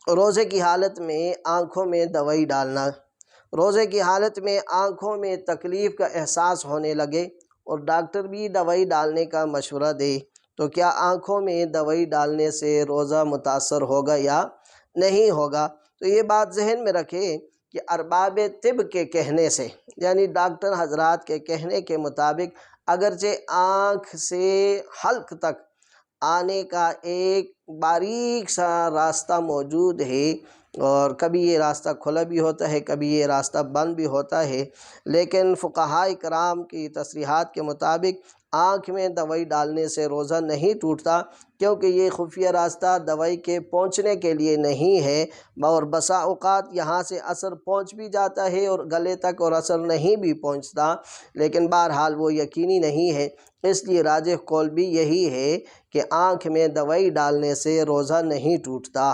روزے کی حالت میں آنکھوں میں دوائی ڈالنا، روزے کی حالت میں آنکھوں میں تکلیف کا احساس ہونے لگے اور ڈاکٹر بھی دوائی ڈالنے کا مشورہ دے تو کیا آنکھوں میں دوائی ڈالنے سے روزہ متاثر ہوگا یا نہیں ہوگا؟ تو یہ بات ذہن میں رکھیں کہ ارباب طب کے کہنے سے، یعنی ڈاکٹر حضرات کے کہنے کے مطابق، اگرچہ آنکھ سے حلق تک آنے کا ایک باریک سا راستہ موجود ہے اور کبھی یہ راستہ کھلا بھی ہوتا ہے، کبھی یہ راستہ بند بھی ہوتا ہے، لیکن فقہاء کرام کی تصریحات کے مطابق آنکھ میں دوائی ڈالنے سے روزہ نہیں ٹوٹتا، کیونکہ یہ خفیہ راستہ دوائی کے پہنچنے کے لیے نہیں ہے، اور بسا اوقات یہاں سے اثر پہنچ بھی جاتا ہے اور گلے تک اور اثر نہیں بھی پہنچتا، لیکن بہرحال وہ یقینی نہیں ہے۔ اس لیے راجح قول بھی یہی ہے کہ آنکھ میں دوائی ڈالنے سے روزہ نہیں ٹوٹتا۔